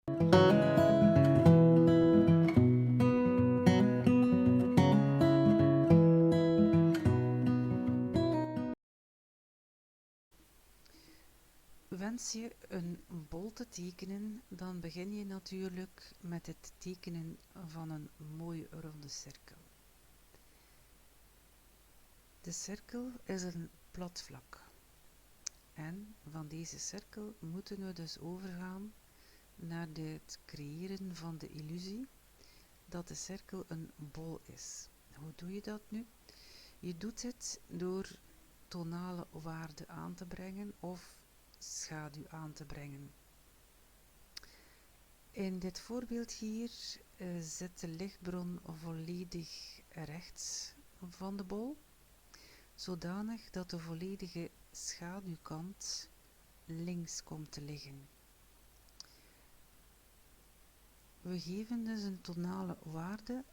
Wens je een bol te tekenen, dan begin je natuurlijk met het tekenen van een mooi ronde cirkel. De cirkel is een plat vlak. En van deze cirkel moeten we dus overgaan naar het creëren van de illusie dat de cirkel een bol is. Hoe doe je dat nu? Je doet het door tonale waarde aan te brengen of schaduw aan te brengen. In dit voorbeeld hier zit de lichtbron volledig rechts van de bol, zodanig dat de volledige schaduwkant links komt te liggen. We geven dus een tonale waarde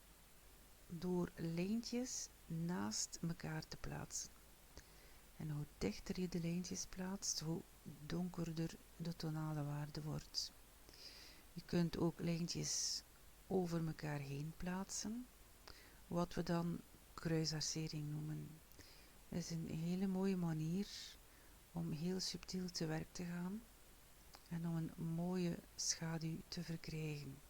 door lijntjes naast elkaar te plaatsen. En hoe dichter je de lijntjes plaatst, hoe donkerder de tonale waarde wordt. Je kunt ook lijntjes over elkaar heen plaatsen, wat we dan kruisarcering noemen. Dat is een hele mooie manier om heel subtiel te werk te gaan en om een mooie schaduw te verkrijgen.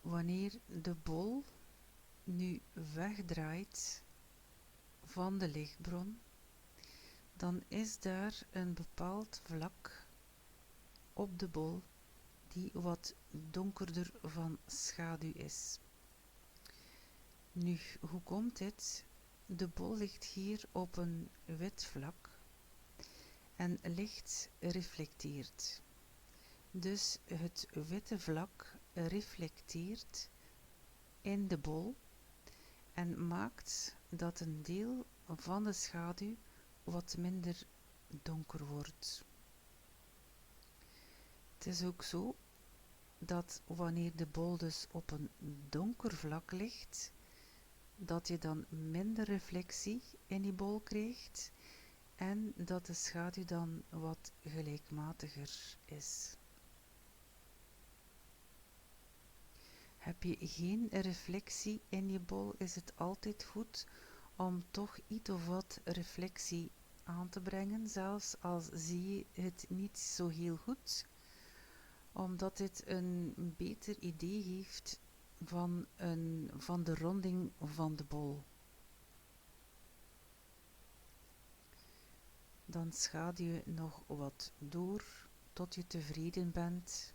Wanneer de bol nu wegdraait van de lichtbron, dan is daar een bepaald vlak op de bol die wat donkerder van schaduw is. Nu, hoe komt dit? De bol ligt hier op een wit vlak en licht reflecteert. Dus het witte vlak reflecteert in de bol en maakt dat een deel van de schaduw wat minder donker wordt. Het is ook zo dat wanneer de bol dus op een donker vlak ligt, dat je dan minder reflectie in die bol krijgt en dat de schaduw dan wat gelijkmatiger is. Heb je geen reflectie in je bol, is het altijd goed om toch iets of wat reflectie aan te brengen, zelfs als zie je het niet zo heel goed, omdat dit een beter idee geeft van de ronding van de bol. Dan schaduw je nog wat door tot je tevreden bent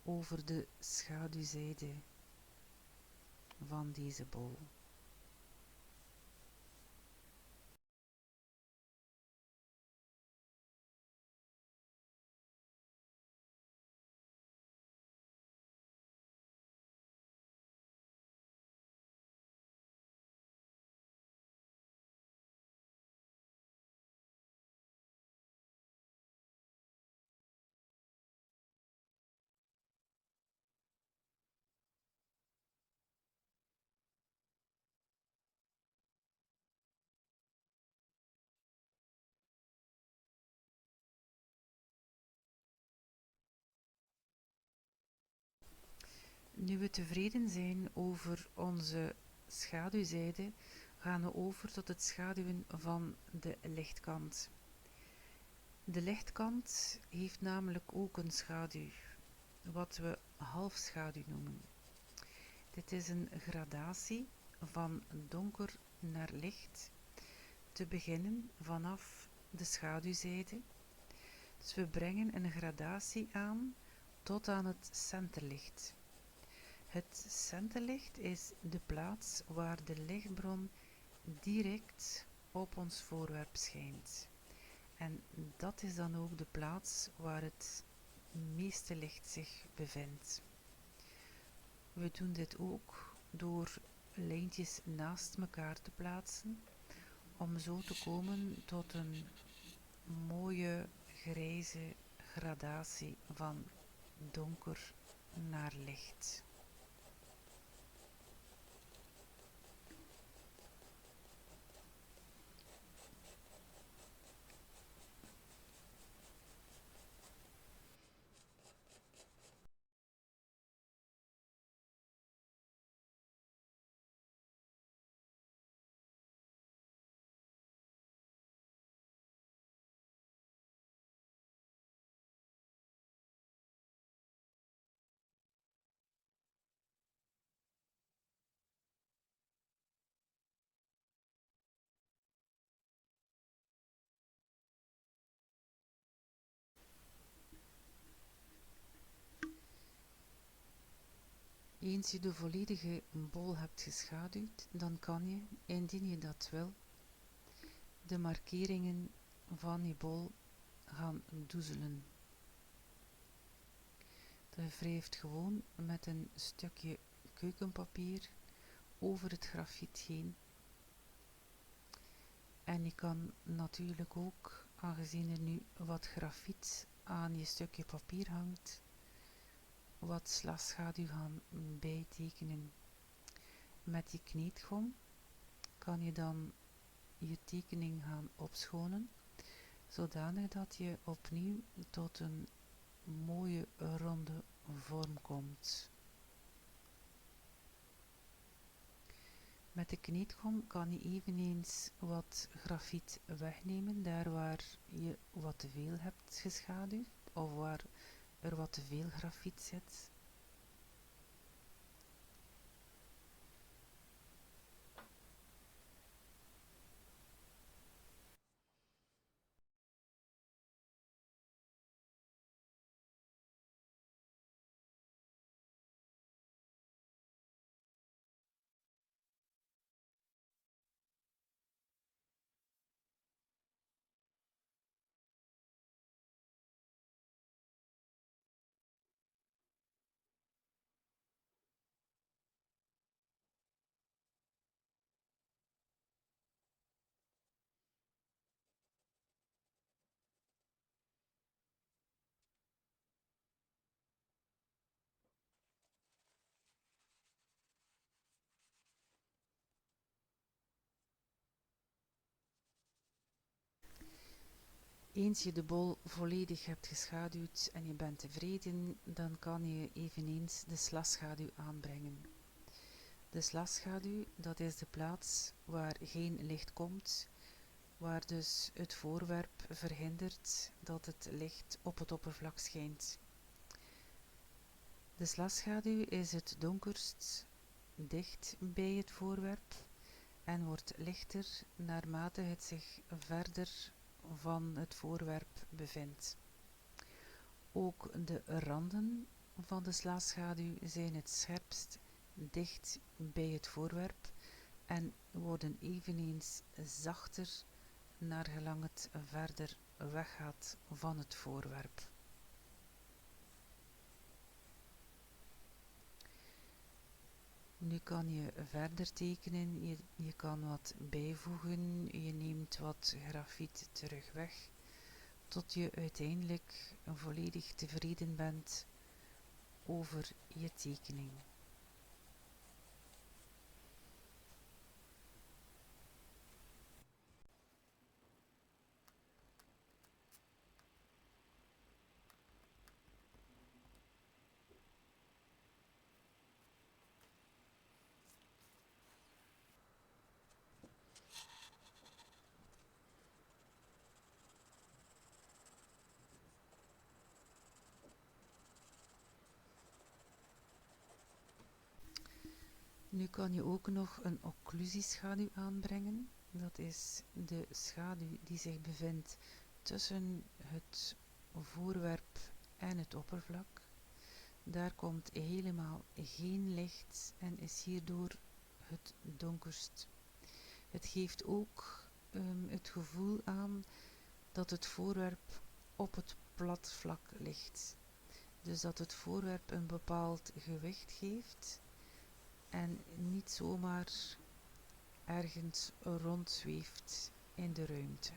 over de schaduwzijde van deze bol. Nu we tevreden zijn over onze schaduwzijde, gaan we over tot het schaduwen van de lichtkant. De lichtkant heeft namelijk ook een schaduw, wat we halfschaduw noemen. Dit is een gradatie van donker naar licht, te beginnen vanaf de schaduwzijde. Dus we brengen een gradatie aan tot aan het centerlicht. Het centerlicht is de plaats waar de lichtbron direct op ons voorwerp schijnt. En dat is dan ook de plaats waar het meeste licht zich bevindt. We doen dit ook door lijntjes naast elkaar te plaatsen, om zo te komen tot een mooie grijze gradatie van donker naar licht. Eens je de volledige bol hebt geschaduwd, dan kan je, indien je dat wil, de markeringen van je bol gaan doezelen. Je wrijft gewoon met een stukje keukenpapier over het grafiet heen. En je kan natuurlijk ook, aangezien er nu wat grafiet aan je stukje papier hangt, wat slagschaduw gaan bijtekenen. Met je kneedgom kan je dan je tekening gaan opschonen, zodanig dat je opnieuw tot een mooie ronde vorm komt. Met de kneedgom kan je eveneens wat grafiet wegnemen, daar waar je wat te veel hebt geschaduwd of waar er wat te veel grafiet zit. Eens je de bol volledig hebt geschaduwd en je bent tevreden, dan kan je eveneens de slagschaduw aanbrengen. De slagschaduw, dat is de plaats waar geen licht komt, waar dus het voorwerp verhindert dat het licht op het oppervlak schijnt. De slagschaduw is het donkerst dicht bij het voorwerp en wordt lichter naarmate het zich verder van het voorwerp bevindt. Ook de randen van de slagschaduw zijn het scherpst dicht bij het voorwerp en worden eveneens zachter naargelang het verder weggaat van het voorwerp. Nu kan je verder tekenen, je kan wat bijvoegen, je neemt wat grafiet terug weg, tot je uiteindelijk volledig tevreden bent over je tekening. Nu kan je ook nog een occlusieschaduw aanbrengen. Dat is de schaduw die zich bevindt tussen het voorwerp en het oppervlak. Daar komt helemaal geen licht en is hierdoor het donkerst. Het geeft ook het gevoel aan dat het voorwerp op het plat vlak ligt. Dus dat het voorwerp een bepaald gewicht geeft en niet zomaar ergens rondzweeft in de ruimte.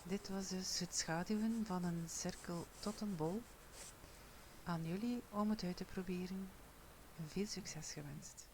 Dit was dus het schaduwen van een cirkel tot een bol. Aan jullie om het uit te proberen. Veel succes gewenst.